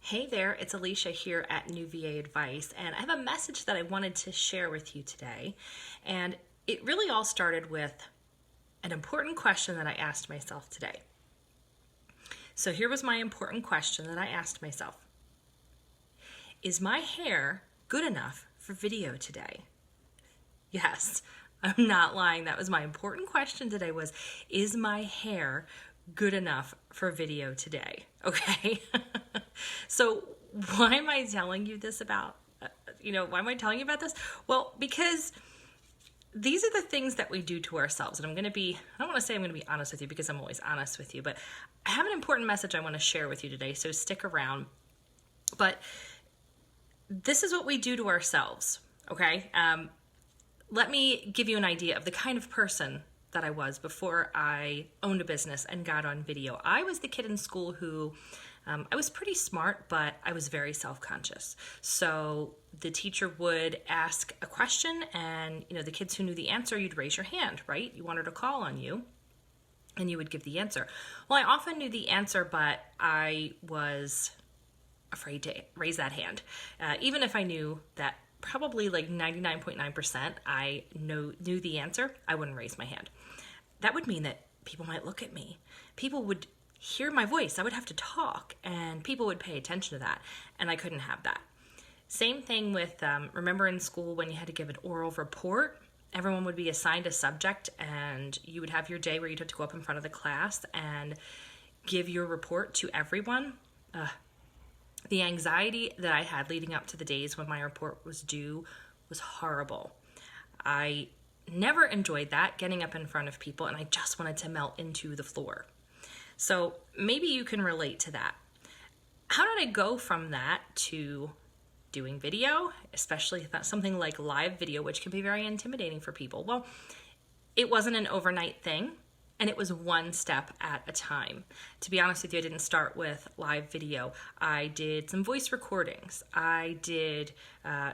Hey there, it's Alicia here at New VA Advice, and I have a message that I wanted to share with you today. And it really all started with an important question that I asked myself today. So here was my important question that I asked myself. Is my hair good enough for video today? Yes, I'm not lying. That was my important question today was, is my hair good enough for video today? Okay. So why am I telling you this about, why am I telling you about this? Well, because these are the things that we do to ourselves. And I don't want to say I'm going to be honest with you because I'm always honest with you, but I have an important message I want to share with you today. So stick around. But this is what we do to ourselves. Okay. Let me give you an idea of the kind of person that I was before I owned a business and got on video. I was the kid in school who I was pretty smart, but I was very self-conscious. So the teacher would ask a question and, the kids who knew the answer, you'd raise your hand, right? You wanted to call on you and you would give the answer. Well, I often knew the answer, but I was afraid to raise that hand. Even if I knew that probably like 99.9% I knew the answer, I wouldn't raise my hand. That would mean that people might look at me. People would hear my voice. I would have to talk and people would pay attention to that, and I couldn't have that. Same thing with, remember in school when you had to give an oral report, everyone would be assigned a subject and you would have your day where you'd have to go up in front of the class and give your report to everyone. The anxiety that I had leading up to the days when my report was due was horrible. I never enjoyed that, getting up in front of people, and I just wanted to melt into the floor. So maybe you can relate to that. How did I go from that to doing video, especially if that's something like live video, which can be very intimidating for people? Well, it wasn't an overnight thing, and it was one step at a time. To be honest with you, I didn't start with live video. I did some voice recordings. I did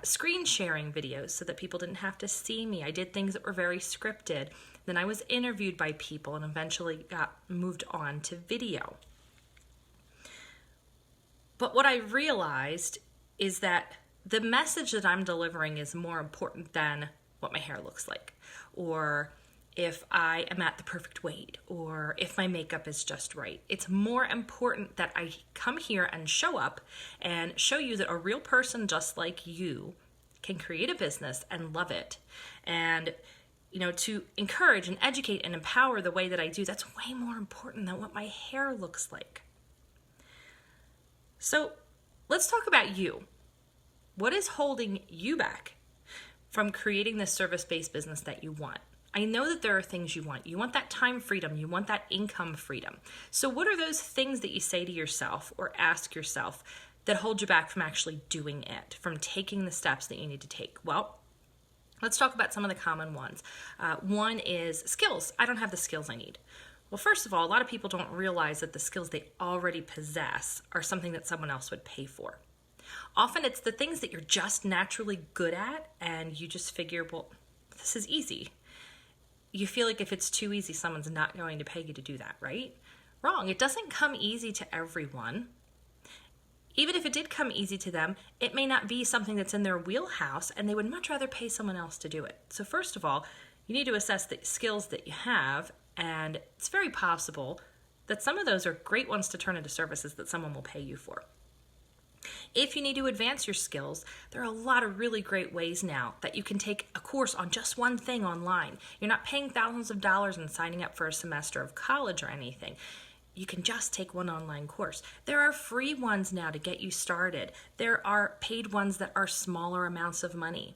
screen sharing videos so that people didn't have to see me. I did things that were very scripted. Then I was interviewed by people and eventually got moved on to video. But what I realized is that the message that I'm delivering is more important than what my hair looks like, or if I am at the perfect weight, or if my makeup is just right. It's more important that I come here and show up and show you that a real person just like you can create a business and love it. And to encourage and educate and empower the way that I do, that's way more important than what my hair looks like. So let's talk about you. What is holding you back from creating this service-based business that you want? I know that there are things you want. You want that time freedom. You want that income freedom. So what are those things that you say to yourself or ask yourself that hold you back from actually doing it, from taking the steps that you need to take? Well, let's talk about some of the common ones. One is skills. I don't have the skills I need. Well, first of all, a lot of people don't realize that the skills they already possess are something that someone else would pay for. Often it's the things that you're just naturally good at and you just figure, well, this is easy. You feel like if it's too easy, someone's not going to pay you to do that, right? Wrong. It doesn't come easy to everyone. Even if it did come easy to them, it may not be something that's in their wheelhouse and they would much rather pay someone else to do it. So first of all, you need to assess the skills that you have, and it's very possible that some of those are great ones to turn into services that someone will pay you for. If you need to advance your skills, there are a lot of really great ways now that you can take a course on just one thing online. You're not paying thousands of dollars and signing up for a semester of college or anything. You can just take one online course. There are free ones now to get you started. There are paid ones that are smaller amounts of money.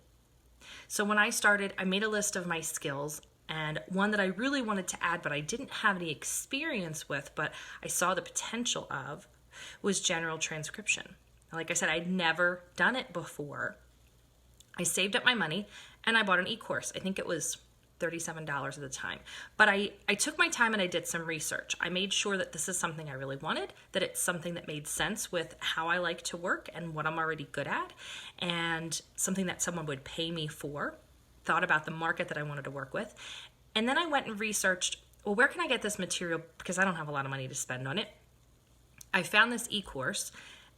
So when I started, I made a list of my skills, and one that I really wanted to add but I didn't have any experience with, but I saw the potential of, was general transcription. Like I said, I'd never done it before. I saved up my money and I bought an e-course. I think it was $37 at the time. But I took my time and I did some research. I made sure that this is something I really wanted, that it's something that made sense with how I like to work and what I'm already good at, and something that someone would pay me for. Thought about the market that I wanted to work with. And then I went and researched, well, where can I get this material because I don't have a lot of money to spend on it. I found this e-course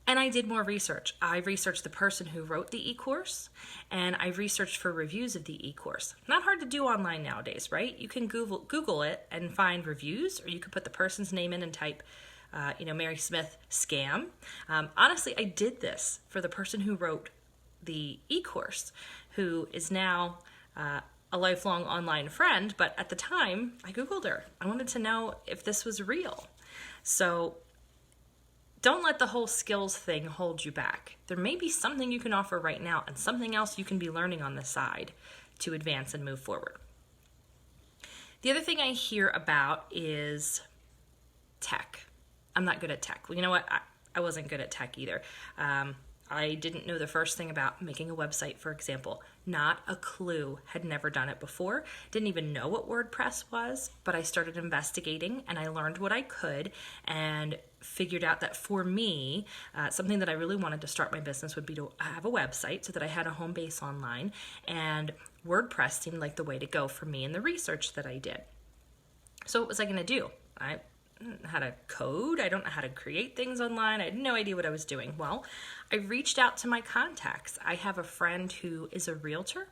And I did more research. I researched the person who wrote the e-course, and I researched for reviews of the e-course. Not hard to do online nowadays, right? You can Google it and find reviews, or you could put the person's name in and type, Mary Smith scam. Honestly, I did this for the person who wrote the e-course, who is now a lifelong online friend, but at the time, I Googled her. I wanted to know if this was real. So don't let the whole skills thing hold you back. There may be something you can offer right now and something else you can be learning on the side to advance and move forward. The other thing I hear about is tech. I'm not good at tech. Well, you know what? I wasn't good at tech either. I didn't know the first thing about making a website, for example. Not a clue. Had never done it before. Didn't even know what WordPress was, but I started investigating and I learned what I could and figured out that for me, something that I really wanted to start my business would be to have a website so that I had a home base online, and WordPress seemed like the way to go for me in the research that I did. So what was I going to do? I don't know how to code. I don't know how to create things online. I had no idea what I was doing. Well, I reached out to my contacts. I have a friend who is a realtor,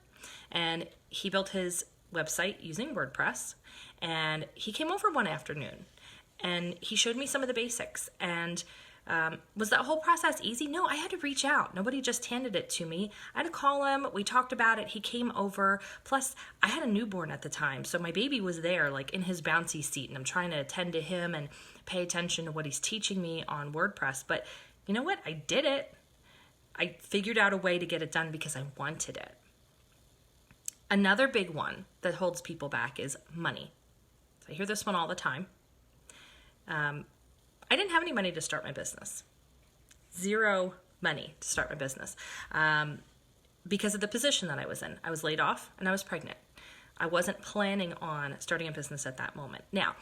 and he built his website using WordPress, and he came over one afternoon and he showed me some of the basics. And was that whole process easy? No, I had to reach out. Nobody just handed it to me. I had to call him. We talked about it. He came over. Plus, I had a newborn at the time, so my baby was there, like in his bouncy seat, and I'm trying to attend to him and pay attention to what he's teaching me on WordPress. But you know what? I did it. I figured out a way to get it done because I wanted it. Another big one that holds people back is money. So I hear this one all the time. I didn't have any money to start my business. Zero money to start my business because of the position that I was in. I was laid off and I was pregnant. I wasn't planning on starting a business at that moment. Now,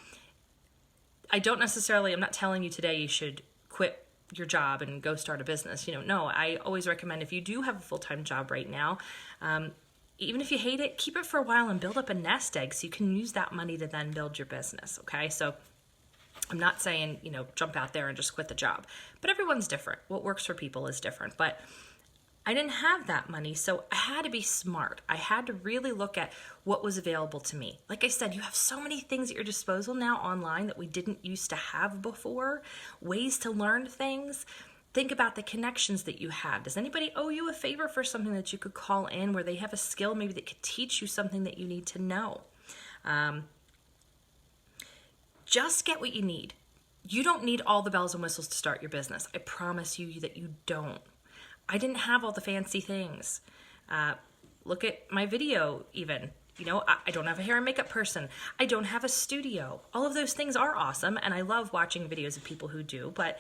I'm not telling you today you should quit your job and go start a business. No, I always recommend if you do have a full-time job right now, even if you hate it, keep it for a while and build up a nest egg so you can use that money to then build your business, okay? So I'm not saying, jump out there and just quit the job, but everyone's different. What works for people is different, but I didn't have that money, so I had to be smart. I had to really look at what was available to me. Like I said, you have so many things at your disposal now online that we didn't used to have before, ways to learn things. Think about the connections that you have. Does anybody owe you a favor for something that you could call in where they have a skill maybe that could teach you something that you need to know? Just get what you need. You don't need all the bells and whistles to start your business. I promise you that you don't. I didn't have all the fancy things. Look at my video even. I don't have a hair and makeup person. I don't have a studio. All of those things are awesome, and I love watching videos of people who do, but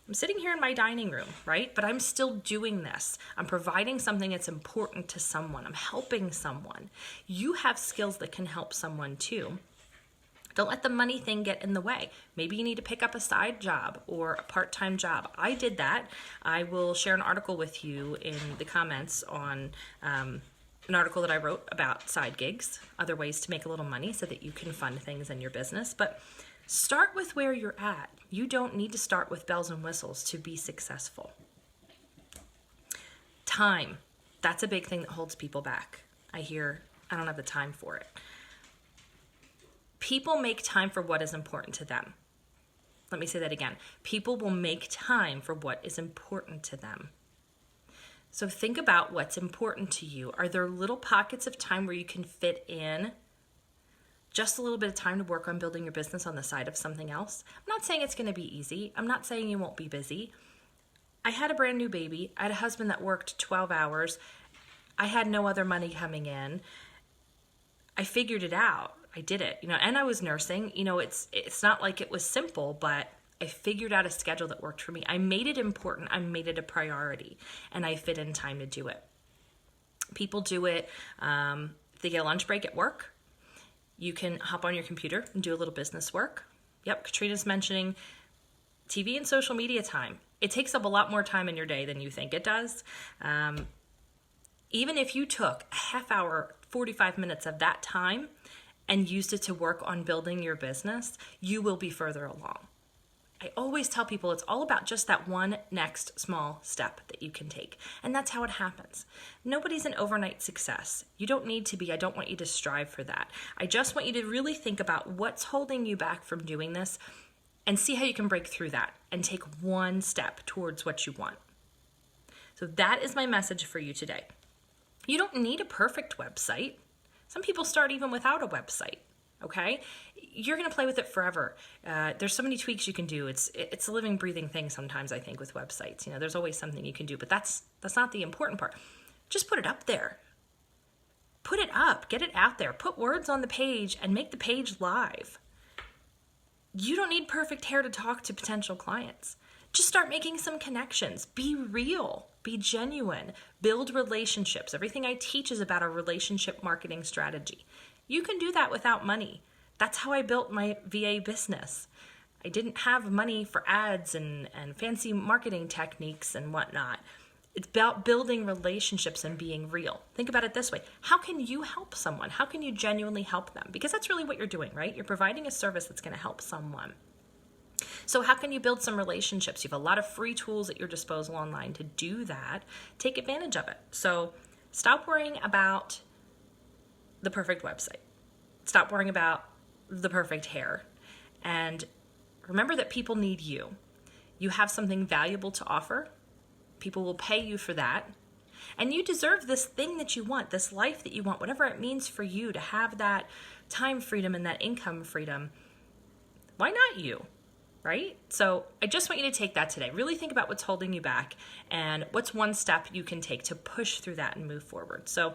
I'm sitting here in my dining room, right? But I'm still doing this. I'm providing something that's important to someone. I'm helping someone. You have skills that can help someone too. Don't let the money thing get in the way. Maybe you need to pick up a side job or a part-time job. I did that. I will share an article with you in the comments on an article that I wrote about side gigs, other ways to make a little money so that you can fund things in your business. But start with where you're at. You don't need to start with bells and whistles to be successful. Time. That's a big thing that holds people back. I don't have the time for it. People make time for what is important to them. Let me say that again. People will make time for what is important to them. So think about what's important to you. Are there little pockets of time where you can fit in just a little bit of time to work on building your business on the side of something else? I'm not saying it's going to be easy. I'm not saying you won't be busy. I had a brand new baby. I had a husband that worked 12 hours. I had no other money coming in. I figured it out. I did it, and I was nursing. It's not like it was simple, but I figured out a schedule that worked for me. I made it important. I made it a priority, and I fit in time to do it. People do it. If they get a lunch break at work, you can hop on your computer and do a little business work. Yep, Katrina's mentioning TV and social media time. It takes up a lot more time in your day than you think it does. Even if you took a half hour, 45 minutes of that time and used it to work on building your business, you will be further along. I always tell people it's all about just that one next small step that you can take. And that's how it happens. Nobody's an overnight success. You don't need to be. I don't want you to strive for that. I just want you to really think about what's holding you back from doing this and see how you can break through that and take one step towards what you want. So that is my message for you today. You don't need a perfect website. Some people start even without a website. Okay, you're going to play with it forever. There's so many tweaks you can do. It's a living, breathing thing sometimes, I think, with websites. You know, there's always something you can do, but that's not the important part. Just put it up there. Put it up. Get it out there. Put words on the page and make the page live. You don't need perfect hair to talk to potential clients. Just start making some connections. Be real. Be genuine. Build relationships. Everything I teach is about a relationship marketing strategy. You can do that without money. That's how I built my VA business. I didn't have money for ads and fancy marketing techniques and whatnot. It's about building relationships and being real. Think about it this way. How can you help someone? How can you genuinely help them? Because that's really what you're doing, right? You're providing a service that's going to help someone. So how can you build some relationships? You have a lot of free tools at your disposal online to do that. Take advantage of it. So stop worrying about the perfect website. Stop worrying about the perfect hair. And remember that people need you. You have something valuable to offer. People will pay you for that. And you deserve this thing that you want, this life that you want, whatever it means for you to have that time freedom and that income freedom. Why not you? Right? So I just want you to take that today. Really think about what's holding you back and what's one step you can take to push through that and move forward. So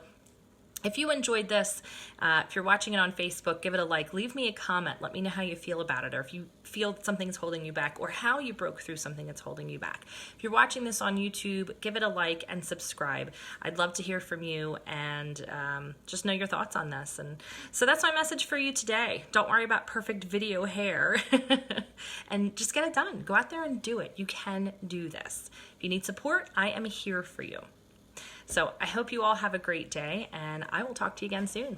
if you enjoyed this, if you're watching it on Facebook, give it a like, leave me a comment, let me know how you feel about it, or if you feel something's holding you back, or how you broke through something that's holding you back. If you're watching this on YouTube, give it a like and subscribe. I'd love to hear from you and just know your thoughts on this. And so that's my message for you today. Don't worry about perfect video hair and just get it done. Go out there and do it. You can do this. If you need support, I am here for you. So I hope you all have a great day, and I will talk to you again soon.